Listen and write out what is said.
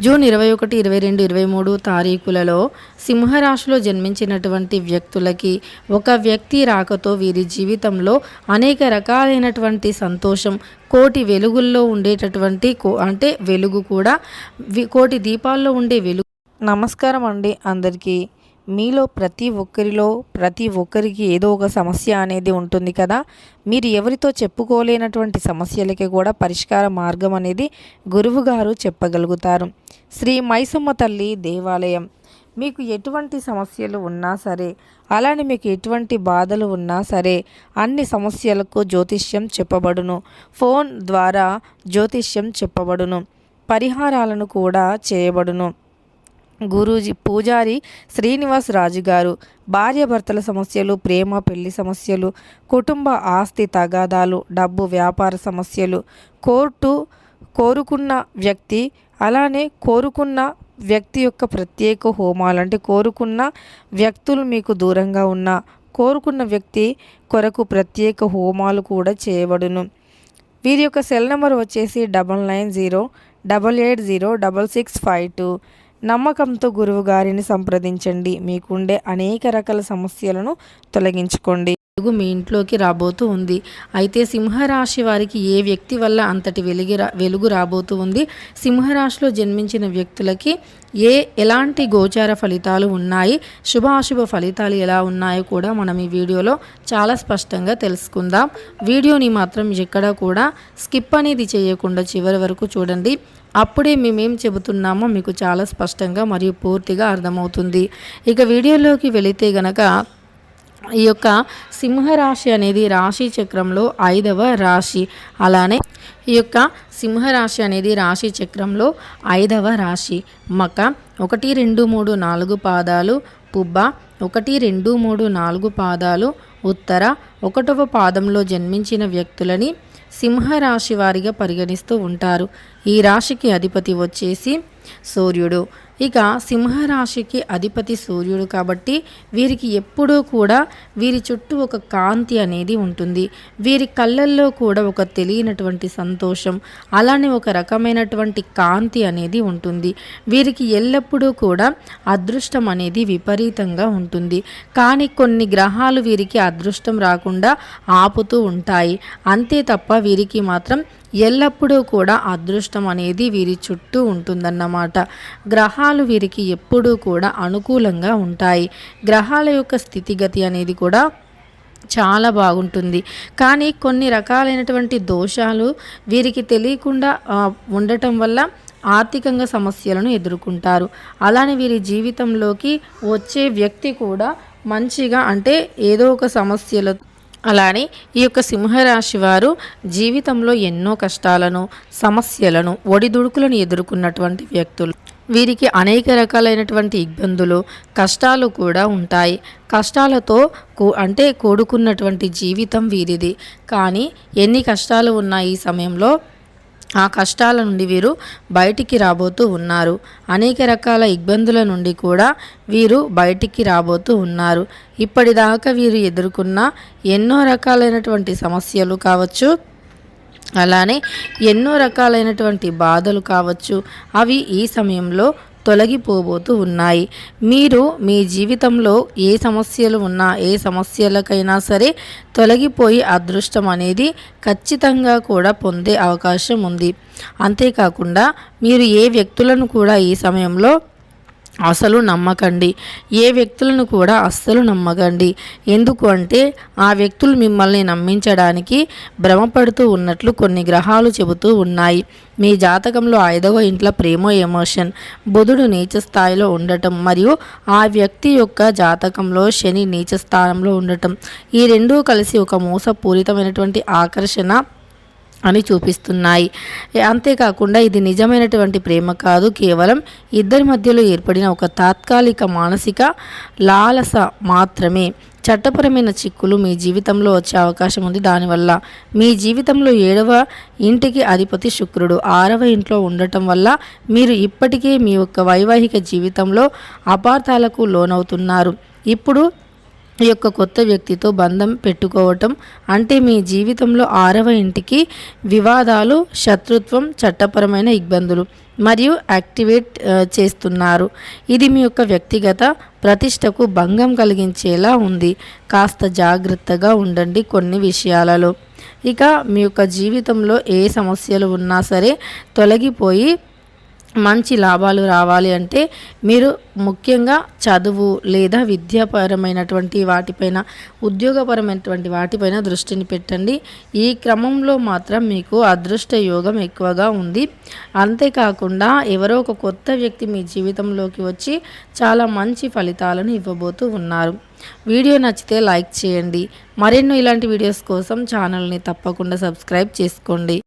June 21, 22, 23 తారీఖులలో సింహరాశిలో జన్మించినటువంటి వ్యక్తులకి ఒక వ్యక్తి రాకతో వీరి జీవితంలో అనేక రకాలైనటువంటి సంతోషం, కోటి వెలుగుల్లో ఉండేటటువంటి అంటే వెలుగు కూడా కోటి దీపాల్లో ఉండే వెలుగు. నమస్కారం అండి అందరికీ. మీలో ప్రతి ఒక్కరికి ఏదో ఒక సమస్య అనేది ఉంటుంది కదా. మీరు ఎవరితో చెప్పుకోలేనటువంటి సమస్యలకి కూడా పరిష్కార మార్గం అనేది గురువుగారు చెప్పగలుగుతారు. శ్రీ మైసమ్మ తల్లి దేవాలయం. మీకు ఎటువంటి సమస్యలు ఉన్నా సరే, అలానే మీకు ఎటువంటి బాధలు ఉన్నా సరే, అన్ని సమస్యలకు జ్యోతిష్యం చెప్పబడును. ఫోన్ ద్వారా జ్యోతిష్యం చెప్పబడును. పరిహారాలను కూడా చేయబడును. గురూజీ పూజారి శ్రీనివాస్ రాజు గారు. భార్యాభర్తల సమస్యలు, ప్రేమ పెళ్లి సమస్యలు, కుటుంబ ఆస్తి తగాదాలు, డబ్బు వ్యాపార సమస్యలు, కోరుకున్న వ్యక్తి, అలానే కోరుకున్న వ్యక్తి యొక్క ప్రత్యేక హోమాలు, అంటే కోరుకున్న వ్యక్తులు మీకు దూరంగా ఉన్న కోరుకున్న వ్యక్తి కొరకు ప్రత్యేక హోమాలు కూడా చేయబడును. వీరి యొక్క సెల్ నెంబర్ వచ్చేసి 9908806652. నమ్మకంతో గురువు గారిని సంప్రదించండి. మీకుండే అనేక రకాల సమస్యలను తొలగించుకోండి. మీ ఇంట్లోకి రాబోతూ ఉంది. అయితే సింహరాశి వారికి ఏ వ్యక్తి వల్ల అంతటి వెలుగు రాబోతూ ఉంది, సింహరాశిలో జన్మించిన వ్యక్తులకి ఎలాంటి గోచార ఫలితాలు ఉన్నాయి, శుభాశుభ ఫలితాలు ఎలా ఉన్నాయో కూడా మనం ఈ వీడియోలో చాలా స్పష్టంగా తెలుసుకుందాం. వీడియోని మాత్రం ఎక్కడా కూడా స్కిప్ అనేది చేయకుండా చివరి వరకు చూడండి. అప్పుడే మేమేం చెబుతున్నామో మీకు చాలా స్పష్టంగా మరియు పూర్తిగా అర్థమవుతుంది. ఇక వీడియోలోకి వెళితే గనక, ఈ యొక్క సింహరాశి అనేది రాశి చక్రంలో 5వ రాశి. అలానే ఈ యొక్క సింహరాశి అనేది రాశి చక్రంలో 5వ రాశి. మక 1, 2, 3, 4 పాదాలు, పుబ్బ 1, 2, 3, 4 పాదాలు, ఉత్తర 1వ పాదంలో జన్మించిన వ్యక్తులని సింహరాశి వారిగా పరిగణిస్తూ ఉంటారు. ఈ రాశికి అధిపతి వచ్చేసి సూర్యుడు. ఇక సింహరాశికి అధిపతి సూర్యుడు కాబట్టి వీరికి ఎప్పుడూ కూడా వీరి చుట్టూ ఒక కాంతి అనేది ఉంటుంది. వీరి కళ్ళల్లో కూడా ఒక తెలియనటువంటి సంతోషం, అలానే ఒక రకమైనటువంటి కాంతి అనేది ఉంటుంది. వీరికి ఎల్లప్పుడూ కూడా అదృష్టం అనేది విపరీతంగా ఉంటుంది. కానీ కొన్ని గ్రహాలు వీరికి అదృష్టం రాకుండా ఆపుతూ ఉంటాయి. అంతే తప్ప వీరికి మాత్రం ఎల్లప్పుడూ కూడా అదృష్టం అనేది వీరి చుట్టూ ఉంటుందన్నమాట. గ్రహాలు వీరికి ఎప్పుడూ కూడా అనుకూలంగా ఉంటాయి. గ్రహాల యొక్క స్థితిగతి అనేది కూడా చాలా బాగుంటుంది. కానీ కొన్ని రకాలైనటువంటి దోషాలు వీరికి తెలియకుండా ఉండటం వల్ల ఆర్థికంగా సమస్యలను ఎదుర్కొంటారు. అలానే వీరి జీవితంలోకి వచ్చే వ్యక్తి కూడా మంచిగా, అంటే ఏదో ఒక సమస్యలు. అలానే ఈ యొక్క సింహరాశి వారు జీవితంలో ఎన్నో కష్టాలను, సమస్యలను, ఒడిదుడుకులను ఎదుర్కొన్నటువంటి వ్యక్తులు. వీరికి అనేక రకాలైనటువంటి ఇబ్బందులు, కష్టాలు కూడా ఉంటాయి. కష్టాలతో కూడుకున్నటువంటి జీవితం వీరిది. కానీ ఎన్ని కష్టాలు ఉన్న ఈ సమయంలో ఆ కష్టాల నుండి వీరు బయటికి రాబోతూ ఉన్నారు. అనేక రకాల ఇబ్బందుల నుండి కూడా వీరు బయటికి రాబోతూ ఉన్నారు. ఇప్పటిదాకా వీరు ఎదుర్కొన్న ఎన్నో రకాలైనటువంటి సమస్యలు కావచ్చు, అలానే ఎన్నో రకాలైనటువంటి బాధలు కావచ్చు, అవి ఈ సమయంలో తొలగిపోబోతూ ఉన్నాయి. మీరు మీ జీవితంలో ఏ సమస్యలు ఉన్నా, ఏ సమస్యలకైనా సరే తొలగిపోయి అదృష్టం అనేది ఖచ్చితంగా కూడా పొందే అవకాశం ఉంది. అంతేకాకుండా మీరు ఏ వ్యక్తులను కూడా ఈ సమయంలో అసలు నమ్మకండి. ఏ వ్యక్తులను కూడా అస్సలు నమ్మకండి. ఎందుకు అంటే ఆ వ్యక్తులు మిమ్మల్ని నమ్మించడానికి భ్రమపడుతూ ఉన్నట్లు కొన్ని గ్రహాలు చెబుతూ ఉన్నాయి. మీ జాతకంలో 5వ ఇంట్లో ప్రేమ, ఎమోషన్, బుధుడు నీచ స్థాయిలో ఉండటం మరియు ఆ వ్యక్తి యొక్క జాతకంలో శని నీచ స్థానంలో ఉండటం, ఈ రెండూ కలిసి ఒక మోసపూరితమైనటువంటి ఆకర్షణ అని చూపిస్తున్నాయి. అంతేకాకుండా ఇది నిజమైనటువంటి ప్రేమ కాదు, కేవలం ఇద్దరి మధ్యలో ఏర్పడిన ఒక తాత్కాలిక మానసిక లాలస మాత్రమే. చట్టపరమైన చిక్కులు మీ జీవితంలో వచ్చే అవకాశం ఉంది. దానివల్ల మీ జీవితంలో 7వ ఇంటికి అధిపతి శుక్రుడు 6వ ఇంట్లో ఉండటం వల్ల మీరు ఇప్పటికే మీ యొక్క వైవాహిక జీవితంలో అపార్థాలకు లోనవుతున్నారు. ఇప్పుడు ఈ యొక్క కొత్త వ్యక్తితో బంధం పెట్టుకోవటం అంటే మీ జీవితంలో 6వ ఇంటికి వివాదాలు, శత్రుత్వం, చట్టపరమైన ఇబ్బందులు మరియు యాక్టివేట్ చేస్తున్నారు. ఇది మీ యొక్క వ్యక్తిగత ప్రతిష్టకు భంగం కలిగించేలా ఉంది. కాస్త జాగ్రత్తగా ఉండండి కొన్ని విషయాలలో. ఇక మీ యొక్క జీవితంలో ఏ సమస్యలు ఉన్నా సరే తొలగిపోయి మంచి లాభాలు రావాలి అంటే మీరు ముఖ్యంగా చదువు లేదా విద్యాపరమైనటువంటి వాటిపైన, ఉద్యోగపరమైనటువంటి వాటిపైన దృష్టిని పెట్టండి. ఈ క్రమంలో మాత్రం మీకు అదృష్ట యోగం ఎక్కువగా ఉంది. అంతేకాకుండా ఎవరో ఒక కొత్త వ్యక్తి మీ జీవితంలోకి వచ్చి చాలా మంచి ఫలితాలను ఇవ్వబోతూ ఉన్నారు. వీడియో నచ్చితే లైక్ చేయండి. మరెన్నో ఇలాంటి వీడియోస్ కోసం ఛానల్ని తప్పకుండా సబ్స్క్రైబ్ చేసుకోండి.